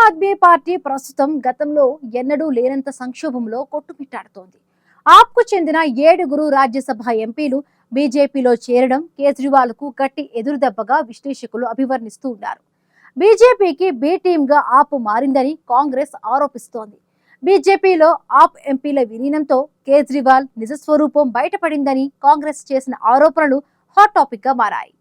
Aadmi party ప్రస్తుతం గతంలో ఎన్నడూ లేనంత సంక్షోభంలో కొట్టుమిట్టాడుతోంది. ఆప్కు చెందిన 7 రాజ్యసభ ఎంపీలు బీజేపీలో చేరడం కేజ్రీవాల్ కు గట్టి ఎదురుదెబ్బగా విశ్లేషకులు అభివర్ణిస్తూ ఉన్నారు. బీజేపీకి బి టీమ్ గా ఆప్ మారిందని కాంగ్రెస్ ఆరోపిస్తోంది. బీజేపీలో ఆప్ ఎంపీల విలీనంతో కేజ్రీవాల్ నిజస్వరూపం బయటపడిందని కాంగ్రెస్ చేసిన ఆరోపణలు హాట్ టాపిక్ గా మారాయి.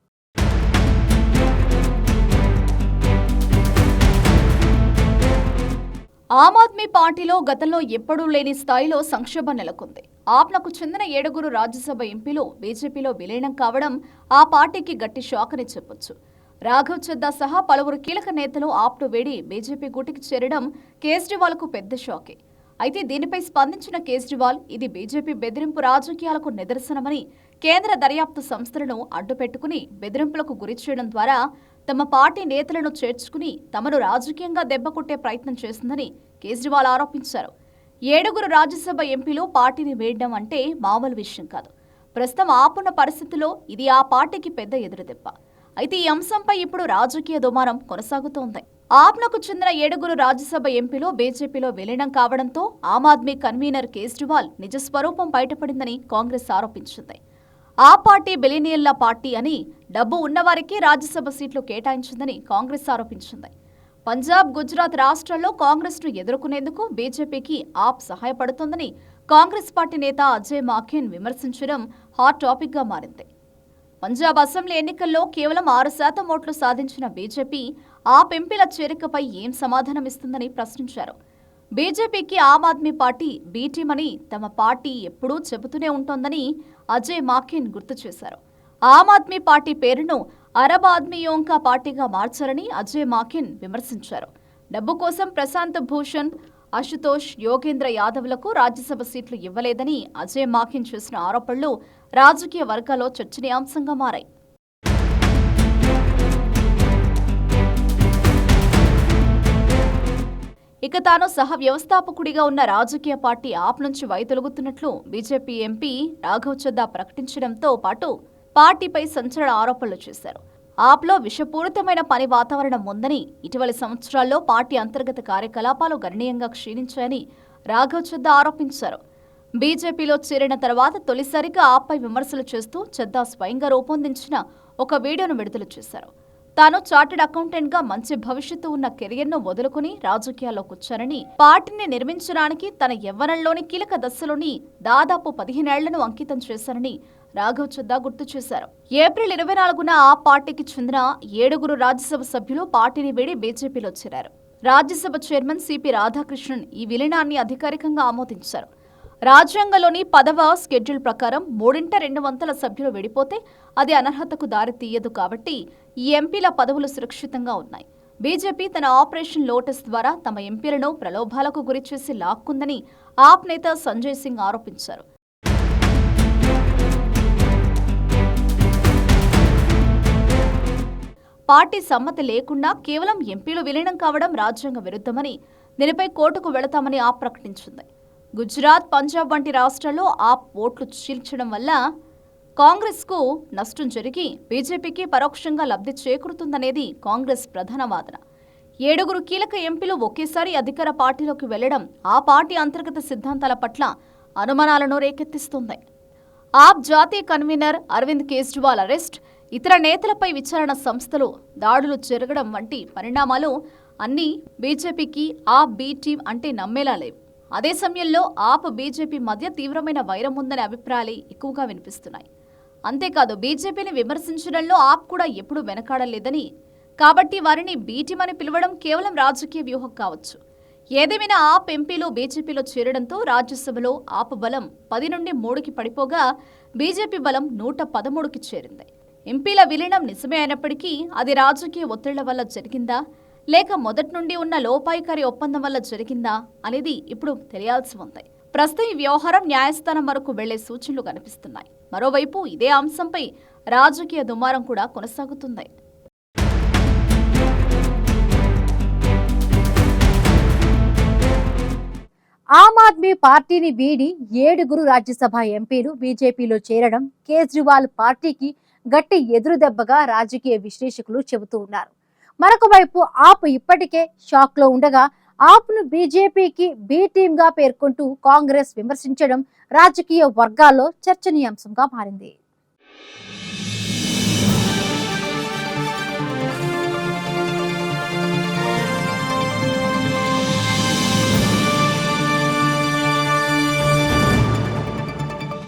ఆమ్ ఆద్మీ పార్టీలో గతంలో ఎప్పుడూ లేని స్థాయిలో సంక్షోభం నెలకొంది. ఆప్నకు చెందిన 7 రాజ్యసభ ఎంపీలు బీజేపీలో విలీనం కావడం ఆ పార్టీకి గట్టి షాక్ అని చెప్పొచ్చు. రాఘవ్ చద్దా సహా పలువురు కీలక నేతలు ఆప్ను వేడి బీజేపీ గూటికి చేరడం కేజ్రీవాల్ కు పెద్ద షాకే. అయితే దీనిపై స్పందించిన కేజ్రీవాల్ ఇది బీజేపీ బెదిరింపు రాజకీయాలకు నిదర్శనమని, కేంద్ర దర్యాప్తు సంస్థలను అడ్డుపెట్టుకుని బెదిరింపులకు గురి చేయడం ద్వారా తమ పార్టీ నేతలను చేర్చుకుని తమను రాజకీయంగా దెబ్బకొట్టే ప్రయత్నం చేసిందని కేజ్రీవాల్ ఆరోపించారు. 7 రాజ్యసభ ఎంపీలు పార్టీని వేయడం అంటే మామూలు విషయం కాదు. ప్రస్తుతం ఆపున్న పరిస్థితుల్లో ఇది ఆ పార్టీకి పెద్ద ఎదురుదెబ్బ. అయితే ఈ అంశంపై ఇప్పుడు రాజకీయ దుమారం కొనసాగుతోంది. ఆప్నకు చెందిన 7 రాజ్యసభ ఎంపీలు బీజేపీలో విలీనం కావడంతో ఆమ్ ఆద్మీ కన్వీనర్ కేజ్రీవాల్ నిజ స్వరూపం బయటపడిందని కాంగ్రెస్ ఆరోపించింది. ఆ పార్టీ బిలియనీర్ల పార్టీ అని, డబ్బు ఉన్నవారికి రాజ్యసభ సీట్లు కేటాయించిందని కాంగ్రెస్ ఆరోపించింది. పంజాబ్, గుజరాత్ రాష్ట్రాల్లో కాంగ్రెస్ను ఎదుర్కొనేందుకు బీజేపీకి ఆప్ సహాయపడుతోందని కాంగ్రెస్ పార్టీ నేత అజయ్ మాకెన్ విమర్శించడం హాట్ టాపిక్ గా మారింది. పంజాబ్ అసెంబ్లీ ఎన్నికల్లో కేవలం 6% ఓట్లు సాధించిన బీజేపీ ఆప్ ఎంపీల చేరికపై ఏం సమాధానమిస్తుందని ప్రశ్నించారు. బీజేపీకి Aam Aadmi party B team అని తమ పార్టీ ఎప్పుడూ చెబుతూనే ఉంటోందని అజయ్ మాకెన్ గుర్తు చేశారు. ఆమ్ ఆద్మీ పార్టీ పేరును అరబ్ ఆద్మీయోంకా పార్టీగా మార్చారని అజయ్ మాకెన్ విమర్శించారు. డబ్బు కోసం ప్రశాంత్ భూషణ్, అశుతోష్, యోగేంద్ర యాదవ్లకు రాజ్యసభ సీట్లు ఇవ్వలేదని అజయ్ మాకెన్ చేసిన ఆరోపణలు రాజకీయ వర్గాల్లో చర్చనీయాంశంగా మారాయి. ఇక తాను సహ వ్యవస్థాపకుడిగా ఉన్న రాజకీయ పార్టీ ఆప్ నుంచి వైదొలుగుతున్నట్లు బీజేపీ ఎంపీ రాఘవ్ చద్దా ప్రకటించడంతో పాటు పార్టీపై సంచలన ఆరోపణలు చేశారు. ఆప్లో విషపూరితమైన పని వాతావరణం ఉందని, ఇటీవలి సంవత్సరాల్లో పార్టీ అంతర్గత కార్యకలాపాలు గణనీయంగా క్షీణించాయని రాఘవ్ చద్దా ఆరోపించారు. బీజేపీలో చేరిన తర్వాత తొలిసారిగా ఆప్పై విమర్శలు చేస్తూ చద్దా స్వయంగా రూపొందించిన ఒక వీడియోను విడుదల చేశారు. తాను చార్టెడ్ అకౌంటెంట్ గా మంచి భవిష్యత్తు ఉన్న కెరియర్ను వదులుకుని రాజకీయాల్లోకి వచ్చారని, పార్టీని నిర్మించడానికి తన యవ్వనంలోని కీలక దశలోని దాదాపు 15 ఏళ్లను అంకితం చేశారని రాఘవ్ చద్దా గుర్తు చేశారు. ఏప్రిల్ 24న ఆ పార్టీకి చెందిన 7 రాజ్యసభ సభ్యులు పార్టీని వీడి బీజేపీలో చేరారు. రాజ్యసభ చైర్మన్ సిపి రాధాకృష్ణన్ ఈ విలీనాన్ని అధికారికంగా ఆమోదించారు. రాజ్యాంగంలోని 10వ షెడ్యూల్ ప్రకారం 3/2 సభ్యులు విడిపోతే అది అనర్హతకు దారి తీయదు. కాబట్టి ఈ ఎంపీల పదవులు సురక్షితంగా ఉన్నాయి. బీజేపీ తన ఆపరేషన్ లోటస్ ద్వారా తమ ఎంపీలను ప్రలోభాలకు గురిచేసి లాక్కుందని ఆప్ నేత సంజయ్ సింగ్ ఆరోపించారు. పార్టీ సమ్మతి లేకుండా కేవలం ఎంపీలు విలీనం కావడం రాజ్యాంగ విరుద్ధమని, దీనిపై కోర్టుకు వెళతామని ఆప్ ప్రకటించింది. గుజరాత్, పంజాబ్ వంటి రాష్ట్రాల్లో ఆప్ ఓట్లు చీల్చడం వల్ల కాంగ్రెస్కు నష్టం జరిగి బీజేపీకి పరోక్షంగా లబ్ధి చేకూరుతుందనేది కాంగ్రెస్ ప్రధాన వాదన. 7 కీలక ఎంపీలు ఒకేసారి అధికార పార్టీలోకి వెళ్లడం ఆ పార్టీ అంతర్గత సిద్ధాంతాల పట్ల అనుమానాలను రేకెత్తిస్తుంది. ఆప్ జాతీయ కన్వీనర్ అరవింద్ కేజ్రీవాల్ అరెస్ట్, ఇతర నేతలపై విచారణ సంస్థలు దాడులు జరగడం వంటి పరిణామాలు అన్నీ బీజేపీకి ఆప్ బీ టీమ్ అంటే నమ్మేలా లేవు. అదే సమయంలో ఆప్ బీజేపీ మధ్య తీవ్రమైన వైరం ఉందనే అభిప్రాయాలు ఎక్కువగా వినిపిస్తున్నాయి. అంతేకాదు బీజేపీని విమర్శించడంలో ఆప్ కూడా ఎప్పుడూ వెనకాడలేదని, కాబట్టి వారిని బీ టీమ్ అని పిలవడం కేవలం రాజకీయ వ్యూహం కావచ్చు. ఏదేమైనా ఆప్ ఎంపీలు బీజేపీలో చేరడంతో రాజ్యసభలో ఆప్ బలం 10 నుండి 3కి పడిపోగా బీజేపీ బలం 113కి చేరింది. ఎంపీల విలీనం నిజమే అయినప్పటికీ అది రాజకీయ ఒత్తిళ్ల వల్ల జరిగిందా, లేక మొదటి నుండి ఉన్న లోపాయికారి ఒప్పందం వల్ల జరిగిందా అనేది ఇప్పుడు తెలియాల్సి ఉంది. ప్రస్తుతం ఈ వ్యవహారం న్యాయస్థానం వరకు వెళ్లే సూచనలు కనిపిస్తున్నాయి. మరోవైపు ఇదే అంశంపై రాజకీయ దుమారం కూడా కొనసాగుతుంది. ఆమ్ ఆద్మీ పార్టీని వీడి 7 రాజ్యసభ ఎంపీలు బీజేపీలో చేరడం కేజ్రీవాల్ పార్టీకి గట్టి ఎదురుదెబ్బగా రాజకీయ విశ్లేషకులు చెబుతూ ఉన్నారు. మరొక వైపు ఆప్ ఇప్పటికే షాక్ లో ఉండగా ఆప్ను బీజేపీకి బి టీమ్ గా పేర్కొంటూ కాంగ్రెస్ విమర్శించడం రాజకీయ వర్గాల్లో చర్చనీయాంశంగా మారింది.